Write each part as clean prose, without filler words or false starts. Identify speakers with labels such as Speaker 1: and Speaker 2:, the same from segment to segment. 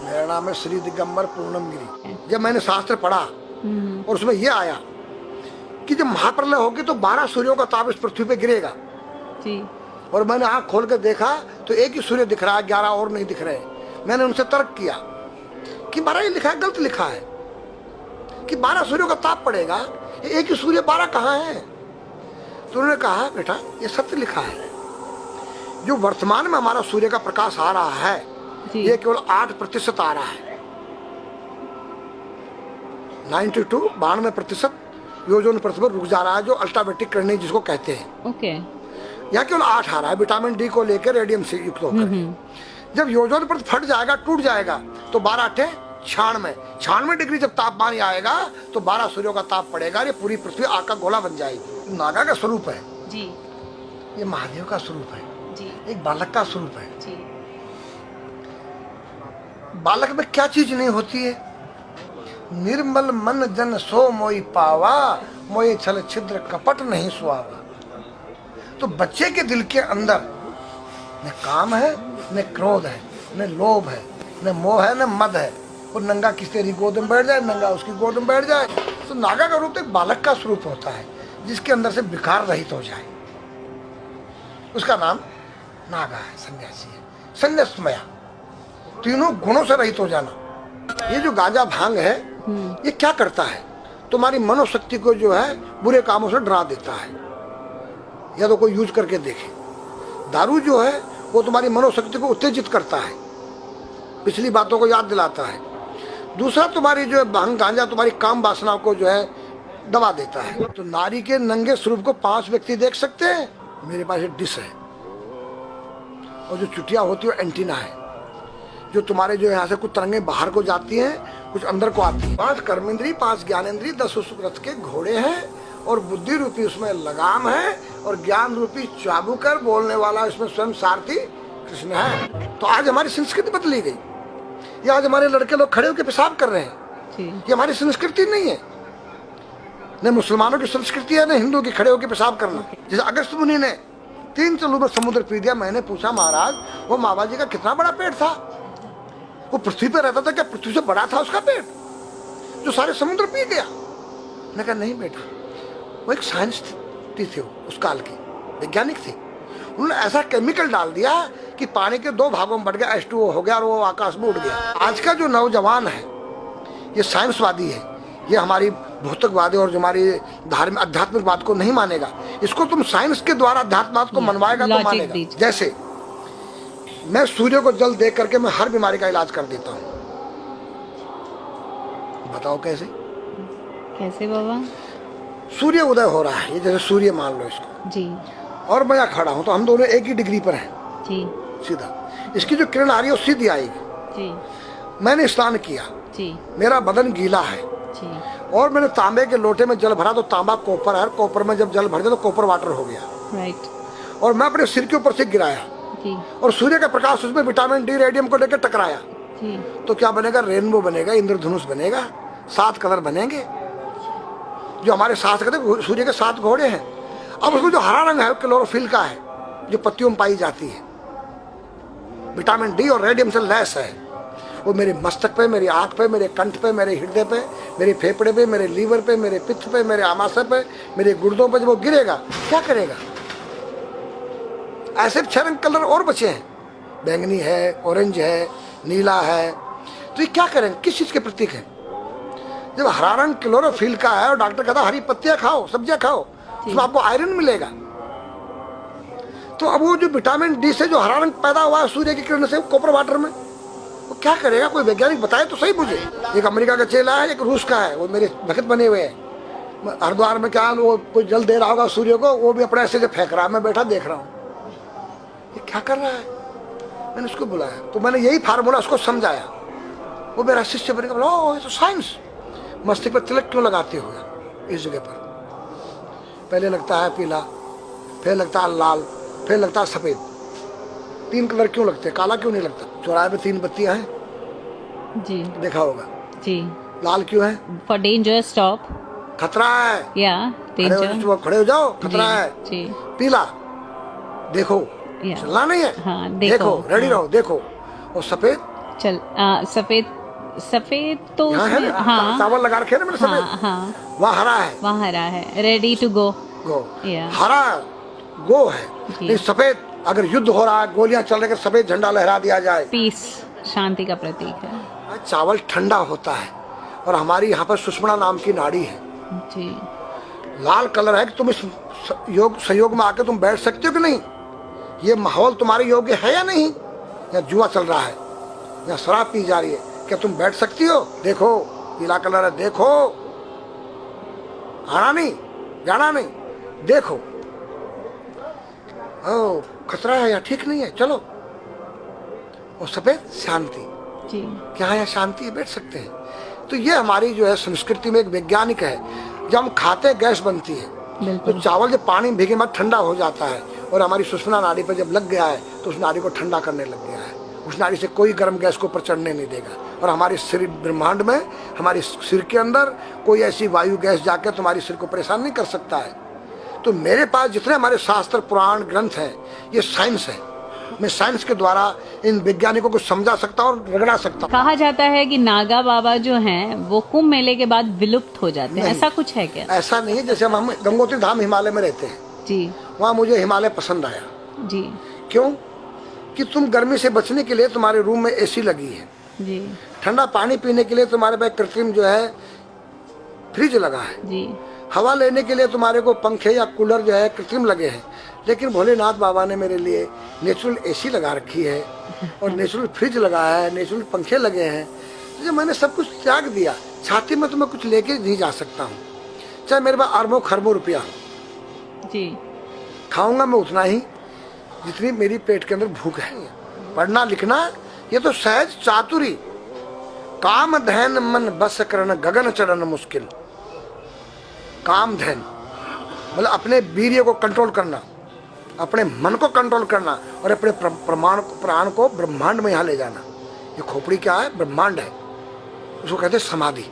Speaker 1: मेरा नाम है श्री दिगंबर पूर्णम गिरी। जब मैंने शास्त्र पढ़ा और उसमें यह आया कि जब महाप्रलय होगी तो 12 सूर्यों का ताप इस पृथ्वी पे गिरेगा
Speaker 2: जी।
Speaker 1: और मैंने आंख खोल कर देखा तो एक ही सूर्य दिख रहा है, 11 और नहीं दिख रहे। मैंने उनसे तर्क किया कि 12 ही लिखा है, गलत लिखा है कि 12 सूर्यों का ताप पड़ेगा, एक ही सूर्य 12 कहाँ है? तो उन्होंने कहा बेटा ये सत्य लिखा है। जो वर्तमान में हमारा सूर्य का प्रकाश आ रहा है ये केवल 8% आ रहा है। 92% योजन प्रतिशत रुक जा रहा है, जो अल्ट्रावेटिक किरणें जिसको कहते हैं।
Speaker 2: ओके।
Speaker 1: यहाँ केवल 8 आ रहा है विटामिन डी को लेकर, रेडियम से युक्त होकर। जब योजन प्रतिशत फट जाएगा, टूट जाएगा तो 12 8 96 डिग्री जब तापमान आएगा तो 12 सूर्यों का ताप पड़ेगा। ये पूरी पृथ्वी आग का गोला बन जाएगी। नागा का स्वरूप है
Speaker 2: जी,
Speaker 1: ये महादेव का स्वरूप है
Speaker 2: जी,
Speaker 1: एक बालक का स्वरूप है
Speaker 2: जी।
Speaker 1: बालक में क्या चीज नहीं होती है? निर्मल मन जन सो मोई पावा, मोई छल छिद्र कपट नहीं सुहावा। तो बच्चे के दिल के अंदर न काम है, न क्रोध है, न लोभ है, न मोह है, न मद है। वो नंगा किस तेरी गोद में बैठ जाए, नंगा उसकी गोद में बैठ जाए। तो नागा का रूप एक बालक का स्वरूप होता है जिसके अंदर से विकार रहित हो जाए, उसका नाम नागा है, सन्यासी है, संन्यासमया, तीनों गुणों से रहित हो जाना। ये जो गांजा भांग है ये क्या करता है? तुम्हारी मनोशक्ति को जो है बुरे कामों से डरा देता है। या तो कोई यूज करके देखे। दारू जो है वो तुम्हारी मनोशक्ति को उत्तेजित करता है, पिछली बातों को याद दिलाता है। दूसरा तुम्हारी जो है भांग गांजा तुम्हारी काम वासना को जो है दबा देता है। तो नारी के नंगे स्वरूप को 5 व्यक्ति देख सकते हैं। मेरे पास एक डिश है और जो चुटिया होती है एंटीना है, जो तुम्हारे जो यहाँ से कुछ तरंगें बाहर को जाती हैं, कुछ अंदर को आती है। 5 कर्मेंद्री, 5 ज्ञानेंद्री, 10 उस रथ के घोड़े हैं और बुद्धि रूपी उसमें लगाम है और ज्ञान रूपी चाबुकर बोलने वाला इसमें स्वयं सारथी कृष्ण है। तो आज हमारी संस्कृति बदली गई। ये आज हमारे लड़के लोग खड़े होकर पेशाब कर रहे हैं। ये हमारी संस्कृति नहीं है। न मुसलमानों की संस्कृति है, न हिंदू की खड़े होकर पेशाब करना। जैसे अगस्त मुनि ने 3 चलू में समुद्र पी दिया। मैंने पूछा महाराज वो मामा जी का कितना बड़ा पेट था? वो पृथ्वी पर रहता था, क्या पृथ्वी से बड़ा था उसका पेट जो सारे समुद्र पी गया? मैंने कहा नहीं बेटा, वो एक साइंस थी उस काल की, वैज्ञानिक थे। उन्होंने ऐसा केमिकल डाल दिया कि पानी के 2 भागों में बढ़ गया, H2O हो गया और वो आकाश में उड़ गया। आज का जो नौजवान है ये साइंसवादी है, ये हमारी भौतिकवादी और जो हमारी धार्मिक आध्यात्मिक बात को नहीं मानेगा। इसको तुम साइंस के द्वारा अध्यात्म को मनवाएगा तो मानेगा। जैसे मैं सूर्य को जल देख करके मैं हर बीमारी का इलाज कर देता हूँ। बताओ कैसे?
Speaker 2: कैसे बाबा?
Speaker 1: सूर्य उदय हो रहा है, ये जैसे सूर्य मान लो इसको
Speaker 2: जी,
Speaker 1: और मैं यहाँ खड़ा हूँ तो हम दोनों एक ही डिग्री पर हैं
Speaker 2: जी,
Speaker 1: सीधा। इसकी जो किरण आ रही है वो सीधी आएगी।
Speaker 2: जी,
Speaker 1: मैंने स्नान किया,
Speaker 2: जी,
Speaker 1: मेरा बदन गीला है
Speaker 2: जी,
Speaker 1: और मैंने तांबे के लोटे में जल भरा तो तांबा कॉपर है, कॉपर में जब जल भर जाए तो कॉपर वाटर हो गया।
Speaker 2: राइट।
Speaker 1: और मैं अपने सिर के ऊपर से गिराया
Speaker 2: जी,
Speaker 1: और सूर्य का प्रकाश उसमें विटामिन डी रेडियम को लेकर टकराया
Speaker 2: जी,
Speaker 1: तो क्या बनेगा? रेनबो बनेगा, इंद्रधनुष बनेगा, 7 कलर बनेंगे। जो हमारे 7 कलर सूर्य के 7 घोड़े हैं। अब उसमें जो हरा रंग है वो क्लोरोफिल का है, जो पत्तियों में पाई जाती है। विटामिन डी और रेडियम से लैस है। वो मेरे मस्तक पे, मेरी आंख पे, मेरे कंठ पे, मेरे हृदय पे, मेरे फेफड़े पे, मेरे लीवर पे, मेरे पित्त पे, मेरे आमाशय पे, मेरे गुर्दों पे जब वो गिरेगा क्या करेगा? ऐसे 6 रंग कलर और बचे हैं, बैंगनी है, ऑरेंज है, नीला है। तो ये क्या करें? किस चीज के प्रतीक है? जब हरा रंग क्लोरोफिल का है और डॉक्टर कहता है हरी पत्तियां खाओ, सब्जियां खाओ, उसमें आपको आयरन मिलेगा। तो अब वो जो विटामिन डी से जो हरा रंग पैदा हुआ है सूर्य की किरण से कॉपर वाटर में, वो क्या करेगा? कोई वैज्ञानिक बताए तो सही मुझे। एक अमेरिका का चेला है, एक रूस का है, वो मेरे भक्त बने हुए हैं। हरिद्वार में क्या वो कोई जल दे रहा होगा सूर्य को, वो भी अपने ऐसे से फेंक रहा है, मैं बैठा देख रहा हूँ ये क्या कर रहा है। मैंने उसको बुलाया तो मैंने यही फार्मूला उसको समझाया। वो मेरा शिष्य बनेगा। बोला ओ ये तो साइंस। मस्तिष्क पर तिलक क्यों लगाते हो इस जगह पर? पहले लगता है पीला, फिर लगता है लाल, फिर लगता है सफेद। 3 कलर क्यों लगते हैं? काला क्यों नहीं लगता? चौराहे पे 3 बत्तियां हैं, जी देखा होगा जी। लाल क्यों है?
Speaker 2: फॉर डेंजर स्टॉप,
Speaker 1: खतरा है,
Speaker 2: या डेंजर,
Speaker 1: खड़े हो जाओ, खतरा है जी। पीला देखो चलना नहीं है, हाँ, देखो रेडी रहो, देखो। और सफेद
Speaker 2: चल सफेद सफेद तो
Speaker 1: यहाँ है
Speaker 2: उसमें
Speaker 1: ना,
Speaker 2: हाँ
Speaker 1: चावल लगा रखे हैं ना मैंने
Speaker 2: हाँ
Speaker 1: सफेद,
Speaker 2: हाँ
Speaker 1: वहाँ हरा है।
Speaker 2: वहाँ हरा है, रेडी टू गो।
Speaker 1: गो
Speaker 2: या
Speaker 1: हरा गो है,
Speaker 2: जी।
Speaker 1: नहीं सफेद। अगर युद्ध हो रहा है, गोलियां चल रही है, सफेद झंडा लहरा दिया जाए।
Speaker 2: पीस, शांति का प्रतीक है।
Speaker 1: चावल ठंडा होता है। और हमारी यहाँ पर सुषुम्ना नाम की नाड़ी है,
Speaker 2: जी।
Speaker 1: लाल कलर है कि तुम इस योग सहयोग में आके तुम बैठ सकते हो कि नहीं। ये माहौल तुम्हारे योग्य है या नहीं। या जुआ चल रहा है, या शराब पी जा रही है, क्या तुम बैठ सकती हो। देखो पीला कलर है, देखो, आना नहीं जाना नहीं, देखो। ओ खतरा है या ठीक नहीं है, चलो। और सफेद शांति,
Speaker 2: जी।
Speaker 1: क्या यहाँ शांति है, बैठ सकते हैं। तो ये हमारी जो है संस्कृति में एक वैज्ञानिक है। जब हम खाते हैं गैस बनती है, तो चावल जब पानी में भीगे बाद ठंडा हो जाता है, और हमारी सुषुम्ना नाड़ी पर जब लग गया है तो उस नाड़ी को ठंडा करने लग गया है। उस नाड़ी से कोई गर्म गैस को ऊपर चढ़ने नहीं देगा। और हमारे शरीर ब्रह्मांड में, हमारे सिर के अंदर कोई ऐसी वायु गैस जाके तुम्हारे सिर को परेशान नहीं कर सकता है। तो मेरे पास जितने हमारे शास्त्र पुराण ग्रंथ हैं, ये साइंस है। मैं साइंस के द्वारा इन वैज्ञानिकों को समझा सकता हूँ और रगड़ा सकता हूँ।
Speaker 2: कहा जाता है कि नागा बाबा जो हैं वो कुंभ मेले के बाद विलुप्त हो जाते हैं, ऐसा कुछ है क्या?
Speaker 1: ऐसा नहीं है। जैसे हम गंगोत्री धाम हिमालय में रहते हैं
Speaker 2: जी।
Speaker 1: वहाँ मुझे हिमालय पसंद आया।
Speaker 2: जी।
Speaker 1: क्यों? कि तुम गर्मी से बचने के लिए तुम्हारे रूम में एसी लगी है
Speaker 2: जी।
Speaker 1: ठंडा पानी पीने के लिए तुम्हारे पास कृत्रिम जो है फ्रिज लगा है
Speaker 2: जी।
Speaker 1: हवा लेने के लिए तुम्हारे को पंखे या कूलर जो है कृत्रिम लगे हैं। लेकिन भोलेनाथ बाबा ने मेरे लिए नेचुरल एसी लगा रखी है और नेचुरल फ्रिज लगाया है, नेचुरल पंखे लगे हैं। तो जब मैंने सब कुछ त्याग दिया, छाती में तो मैं कुछ लेके नहीं जा सकता हूँ। चाहे मेरे पास अरबों खरबों रुपया हो,
Speaker 2: जी।
Speaker 1: खाऊंगा मैं उतना ही जितनी मेरी पेट के अंदर भूख है। पढ़ना लिखना ये तो सहज चातुरी, काम धैन मन बस करन गगन चढ़न मुश्किल। काम धैन मतलब अपने वीर्य को कंट्रोल करना, अपने मन को कंट्रोल करना और अपने प्राण को ब्रह्मांड में यहाँ ले जाना। ये खोपड़ी क्या है? ब्रह्मांड है। उसको कहते हैं समाधि।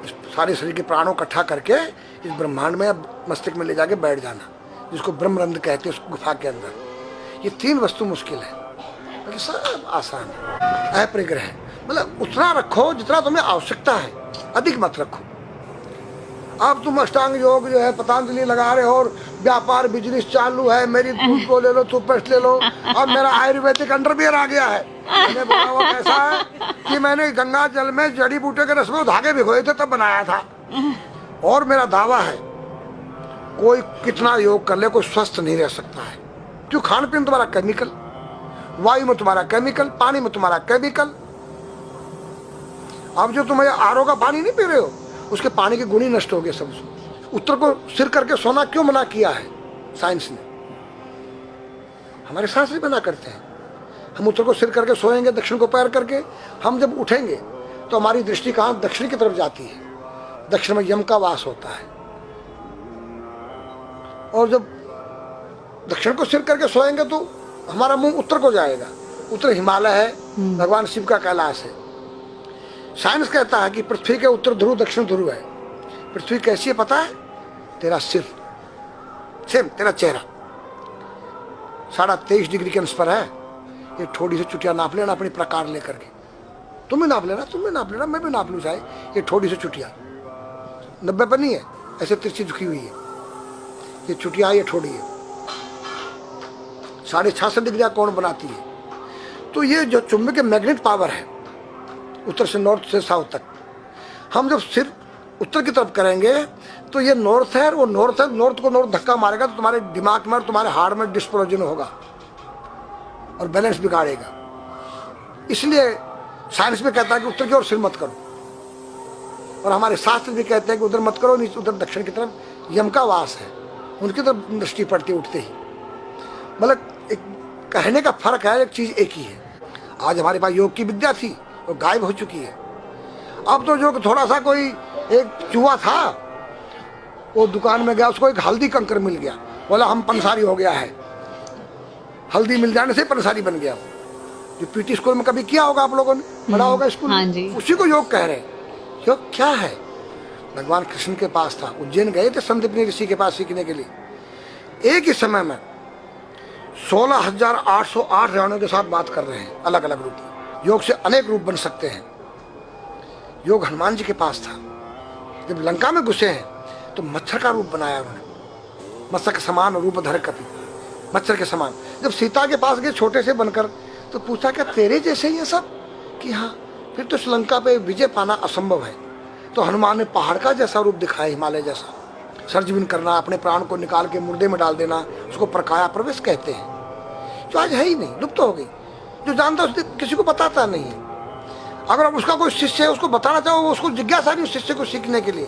Speaker 1: इस सारे शरीर के प्राणों को इकट्ठा करके इस ब्रह्मांड में मस्तिष्क में ले जाके बैठ जाना, जिसको ब्रह्मरंध्र कहते हैं, उस गुफा के अंदर। ये तीन वस्तु मुश्किल है, बाकी सब आसान है। अपरिग्रह मतलब उतना रखो जितना तुम्हें आवश्यकता है, अधिक मत रखो। अब तुम अष्टांग योग जो है पतंजलि लगा रहे हो और व्यापार बिजनेस चालू है, मेरी दूध को ले लो, टूथपेस्ट ले लो। अब मेरा आयुर्वेदिक अंडरवियर आ गया है। मैंने बोला वो कैसा है कि मैंने गंगा जल में जड़ी बूटे के रस में धागे भिगोए थे तब बनाया था। और मेरा दावा है कोई कितना योग कर ले कोई स्वस्थ नहीं रह सकता है। क्यों? खान पीन तुम्हारा केमिकल, वायु में तुम्हारा केमिकल, पानी में तुम्हारा केमिकल। अब जो तुम आरओ का पानी नहीं पी रहे हो, उसके पानी के गुण ही नष्ट हो गए सब। उत्तर को सिर करके सोना क्यों मना किया है साइंस ने? हमारे शास्त्र मना करते हैं। हम उत्तर को सिर करके सोएंगे, दक्षिण को पैर करके। हम जब उठेंगे तो हमारी दृष्टि कहाँ? दक्षिण की तरफ जाती है। दक्षिण में यम का वास होता है। और जब दक्षिण को सिर करके सोएंगे तो हमारा मुंह उत्तर को जाएगा। उत्तर हिमालय है, भगवान शिव का कैलाश है। साइंस कहता है कि पृथ्वी के उत्तर ध्रुव दक्षिण ध्रुव है। पृथ्वी कैसी है पता है? तेरा सिर, सेम तेरा चेहरा 23.5 डिग्री के अंश पर है। ये थोड़ी सी चुटिया नाप लेना अपनी प्रकार लेकर के। तुम भी नाप लेना, तुम भी नाप लेना, मैं भी नाप लूँ चाहे। ये थोड़ी सी चुटिया 90 पर नहीं है, ऐसे तिरछी झुकी हुई है। ये चुटिया, ये थोड़ी है 66.5 डिग्री का कोण बनाती है। तो ये जो चुंबक मैग्नेट पावर है उत्तर से नॉर्थ से साउथ तक, हम जब सिर उत्तर की तरफ करेंगे तो ये नॉर्थ है, वो नॉर्थ है। नॉर्थ को नॉर्थ धक्का मारेगा तो तुम्हारे दिमाग में और तुम्हारे हार्ट में डिस्प्रोजन होगा और बैलेंस बिगाड़ेगा। इसलिए साइंस में कहता है कि उत्तर की ओर सिर मत करो, और हमारे शास्त्र भी कहते हैं कि उधर मत करो, नीचे उधर दक्षिण की तरफ यम का वास है, उनकी तरफ दृष्टि पड़ती उठते ही। मतलब एक कहने का फर्क है, एक चीज एक ही है। आज हमारे पास योग की विद्या थी, वो गायब हो चुकी है। अब तो जो थोड़ा सा कोई एक चूहा था, वो दुकान में गया, उसको एक हल्दी कंकर मिल गया, बोला हम पंसारी हो गया है। हल्दी मिल जाने से पंसारी बन गया। जो पीटी स्कूल में कभी किया होगा आप लोगों ने, पढ़ा होगा स्कूल में,
Speaker 2: हाँ जी।
Speaker 1: उसी को योग कह रहे हैं। योग क्या है? भगवान कृष्ण के पास था, उज्जैन गए थे संदीपनी ऋषि के पास सीखने के लिए। एक ही समय में 16,808 रावणों के साथ बात कर रहे हैं, अलग अलग रूप में। योग से अनेक रूप बन सकते हैं। योग हनुमान जी के पास था। जब लंका में घुसे हैं तो मच्छर का रूप बनाया उन्होंने, मत्स्य के समान रूप धर कपि, मच्छर के समान। जब सीता के पास गए छोटे से बनकर तो पूछा क्या तेरे जैसे ही है सब? कि हाँ। फिर तो श्रीलंका पे विजय पाना असंभव है। तो हनुमान ने पहाड़ का जैसा रूप दिखाया, हिमालय जैसा। सर्जविन करना, अपने प्राण को निकाल के मुर्दे में डाल देना, उसको प्रकाया प्रवेश कहते हैं, जो आज है ही नहीं, लुप्त हो गई। जो जानता है किसी को बताता नहीं है। अगर उसका कोई शिष्य है उसको बताना चाहो, उसको जिज्ञासा नहीं उस शिष्य को सीखने के लिए।